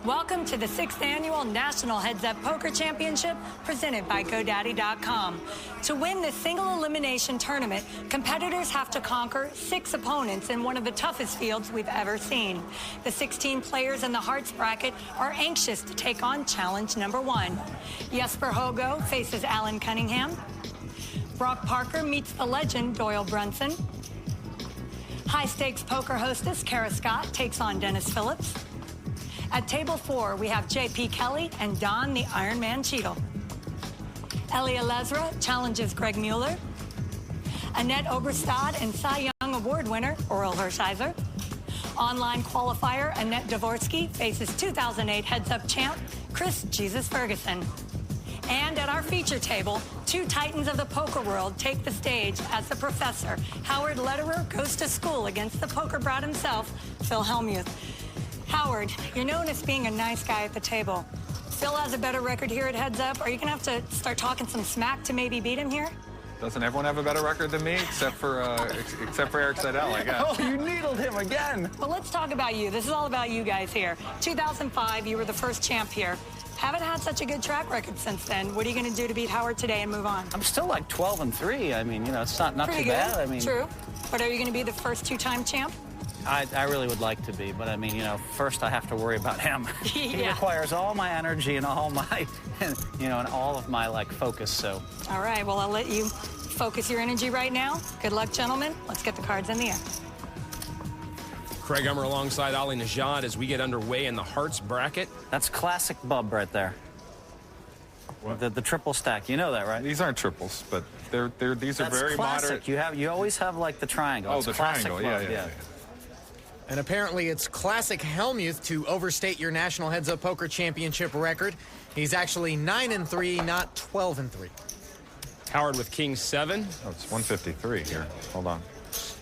Welcome to the 6th Annual National Heads Up Poker Championship presented by GoDaddy.com. To win this single elimination tournament, competitors have to conquer 6 opponents in one of the toughest fields we've ever seen. The 16 players in the Hearts bracket are anxious to take on challenge number 1. Jesper Hogo faces Alan Cunningham. Brock Parker meets the legend Doyle Brunson. High-stakes poker hostess Kara Scott takes on Dennis Phillips. At table 4, we have J.P. Kelly and Don the Iron Man Cheadle. Elia Lesra challenges Greg Mueller. Annette Oberstad and Cy Young Award winner Oral Hershiser. Online qualifier Annette Dvorsky faces 2008 heads-up champ Chris Jesus Ferguson. And at our feature table, 2 titans of the poker world take the stage as the professor. Howard Lederer goes to school against the poker brat himself, Phil Hellmuth. Howard, you're known as being a nice guy at the table. Phil has a better record here at Heads Up. Are you going to have to start talking some smack to maybe beat him here? Doesn't everyone have a better record than me, except for Eric Seidel, I guess? Oh, you needled him again. Well, let's talk about you. This is all about you guys here. 2005, you were the first champ here. Haven't had such a good track record since then. What are you going to do to beat Howard today and move on? I'm still like 12-3. I mean, you know, it's not Pretty too good. bad. I mean, True. But are you going to be the first 2-time champ? I really would like to be, but I mean, you know, first I have to worry about him. He Yeah. requires all my energy and all my, you know, and all of my, like, focus, so. All right, well, I'll let you focus your energy right now. Good luck, gentlemen. Let's get the cards in the air. Craig Hummer alongside Ali Najad as we get underway in the Hearts bracket. That's classic Bub right there. What? The triple stack, you know that, right? These aren't triples, but these are That's very classic. moderate. You always have, like, the triangle. Oh, It's the classic triangle, Bub, yeah. And apparently it's classic Hellmuth to overstate your National Heads Up Poker Championship record. He's actually 9-3, not 12-3. Howard with King 7. Oh, it's 153 here. Hold on.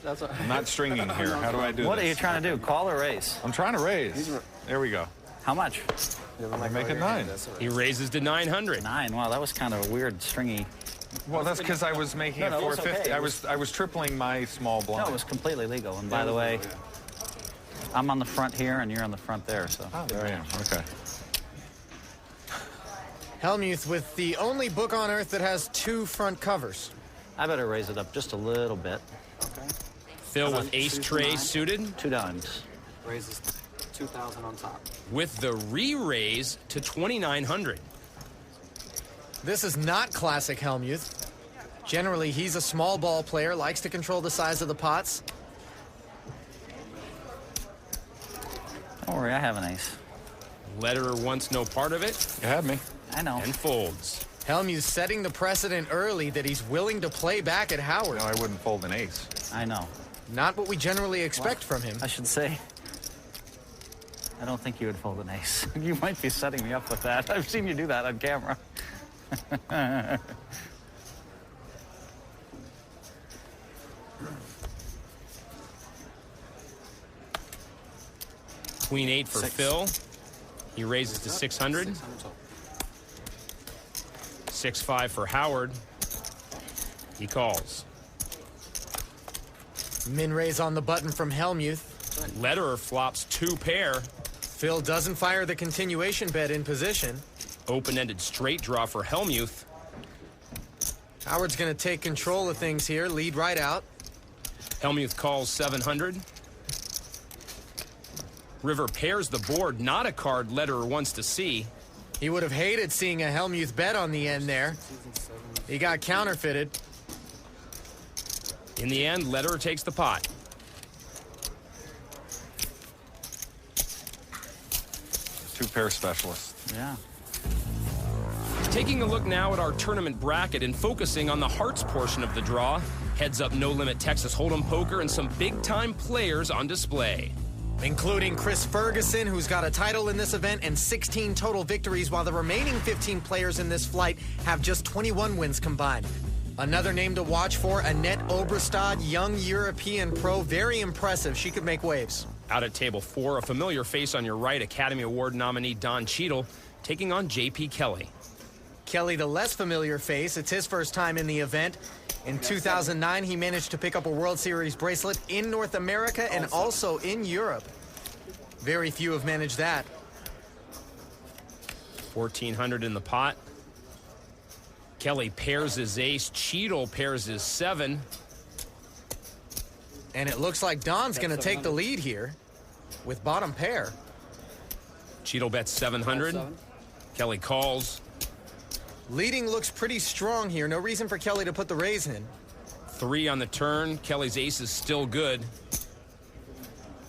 I'm not stringing here. How do I do What this? are you trying to do, call or raise? I'm trying to raise. There we go. How much? I make it 9. He raises to 900. 9. Wow, that was kind of a weird, stringy. Well, that's because I was making No, it it was 450. okay. I was tripling my small blind. No, it was completely legal. And by the way, I'm on the front here and you're on the front there, so. Oh, there I am. Okay. Hellmuth with the only book on earth that has 2 front covers. I better raise it up just a little bit. Phil with ace tray suited 2 dimes. Raises 2,000 on top. with the re-raise to 2,900. This is not classic Hellmuth. Generally, he's a small ball player, likes to control the size of the pots. Don't worry, I have an ace. Lederer wants no part of it You had me. I know. and folds. Hellmuth setting the precedent early that he's willing to play back at Howard. No, I wouldn't fold an ace. I know. Not what we generally expect from him. I should say, I don't think you would fold an ace. You might be setting me up with that. I've seen you do that on camera. Queen 8 for Phil. He raises to 600. 6-5 for Howard. He calls. Min raise on the button from Hellmuth. Lederer flops 2 pair. Phil doesn't fire the continuation bet in position. Open-ended straight draw for Hellmuth. Howard's going to take control of things here, lead right out. Hellmuth calls 700. River pairs the board, not a card Lederer wants to see. He would have hated seeing a Hellmuth bet on the end there. He got counterfeited. In the end, Lederer takes the pot. Two-pair specialist. Yeah. Taking a look now at our tournament bracket and focusing on the Hearts portion of the draw. Heads up No Limit Texas Hold'em Poker and some big-time players on display. Including Chris Ferguson, who's got a title in this event and 16 total victories, while the remaining 15 players in this flight have just 21 wins combined. Another name to watch for, Annette Oberstad, young European pro, very impressive. She could make waves. Out at table 4, a familiar face on your right, Academy Award nominee Don Cheadle, taking on J.P. Kelly. Kelly, the less familiar face, it's his first time in the event. In 2009, he managed to pick up a World Series bracelet in North America and also in Europe. Very few have managed that. 1,400 in the pot. Kelly pairs his ace. Cheadle pairs his 7. And it looks like Don's going to take the lead here with bottom pair. Cheadle bets 700. Kelly calls. Leading looks pretty strong here. No reason for Kelly to put the raise in. 3 on the turn. Kelly's ace is still good.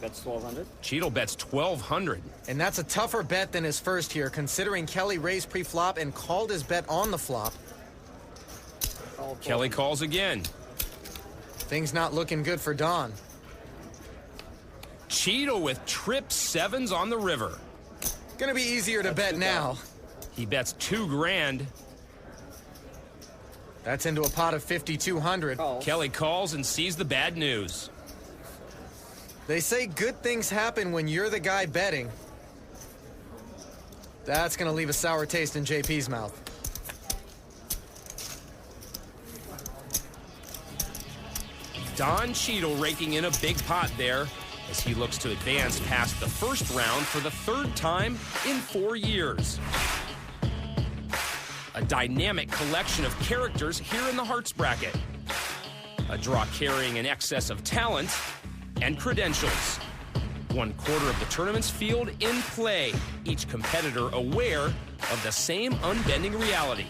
Bets 1,200. Cheadle bets 1,200. And that's a tougher bet than his first here, considering Kelly raised pre-flop and called his bet on the flop. Kelly calls again. Things not looking good for Don. Cheadle with trip 7s on the river. Gonna be easier to bet now. He bets $2,000. That's into a pot of 5,200. Kelly calls and sees the bad news. They say good things happen when you're the guy betting. That's gonna leave a sour taste in JP's mouth. Don Cheadle raking in a big pot there as he looks to advance past the first round for the 3rd time in 4 years. A dynamic collection of characters here in the Hearts bracket. A draw carrying an excess of talent and credentials. 1/4 of the tournament's field in play, each competitor aware of the same unbending reality.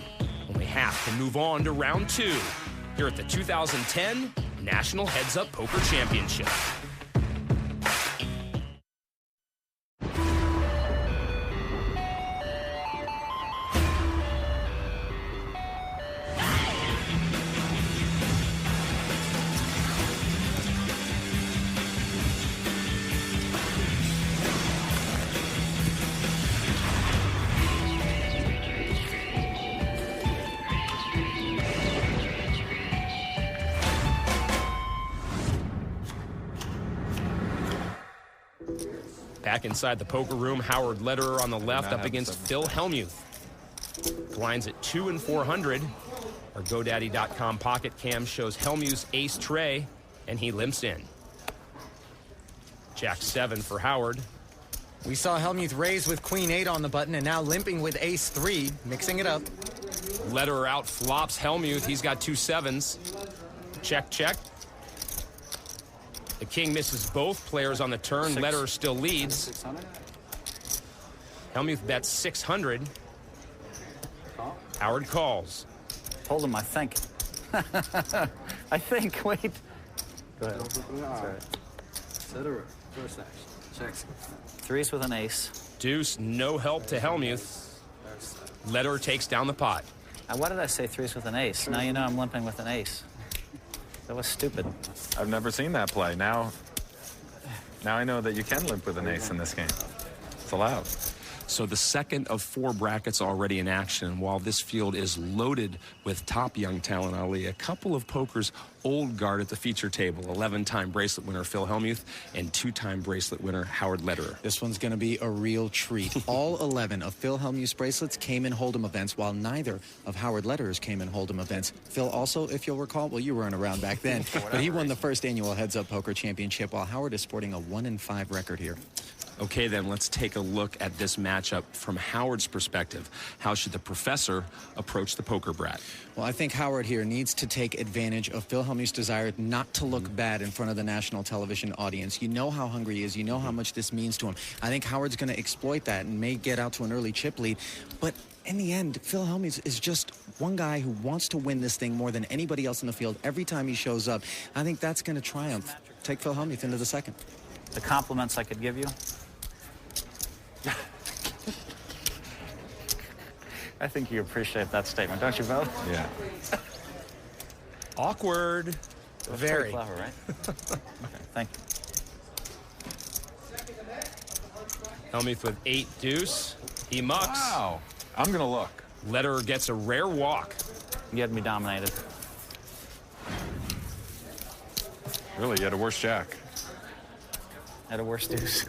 Only half can move on to round 2 here at the 2010 National Heads Up Poker Championship. Back inside the poker room, Howard Lederer on the left up against Phil Hellmuth. Blinds at 2 and 400. Our GoDaddy.com pocket cam shows Hellmuth's ace tray, and he limps in. Jack 7 for Howard. We saw Hellmuth raise with Queen 8 on the button and now limping with Ace 3, mixing it up. Lederer out flops Hellmuth. He's got 2 7s. Check, check. The king misses both players on the turn. Lederer still leads. 600. Hellmuth bets 600. Howard calls. Hold him, I think. I think, wait. Go ahead. That's right. Cetera. First action. Checks. 3s with an ace. Deuce, no help to Hellmuth. Lederer takes down the pot. Why did I say 3s with an ace? Now you know I'm limping with an ace. That was stupid. I've never seen that play. Now I know that you can limp with an ace in this game. It's allowed. So the second of 4 brackets already in action. While this field is loaded with top young talent, Ali, a couple of poker's old guard at the feature table. 11-time bracelet winner Phil Hellmuth and 2-time bracelet winner Howard Lederer. This one's going to be a real treat. All 11 of Phil Hellmuth's bracelets came in Hold'em events, while neither of Howard Lederer's came in Hold'em events. Phil also, if you'll recall, well, you weren't around back then, but he won the first annual Heads Up Poker Championship, while Howard is sporting a 1-5 record here. Okay, then let's take a look at this matchup from Howard's perspective. How should the professor approach the poker brat? Well, I think Howard here needs to take advantage of Phil Hellmuth's desire not to look bad in front of the national television audience. You know how hungry he is. You know how much this means to him. I think Howard's going to exploit that and may get out to an early chip lead. But in the end, Phil Hellmuth is just one guy who wants to win this thing more than anybody else in the field every time he shows up. I think that's going to triumph. Take Phil Hellmuth into the second. The compliments I could give you. I think you appreciate that statement, don't you, both? Yeah. Awkward. Very. Clever, right? Okay, thank you. Hellmuth with 8 deuce. He mucks. Wow. I'm going to look. Lederer gets a rare walk. You had me dominated. Really, you had a worse jack. Had a worse deuce.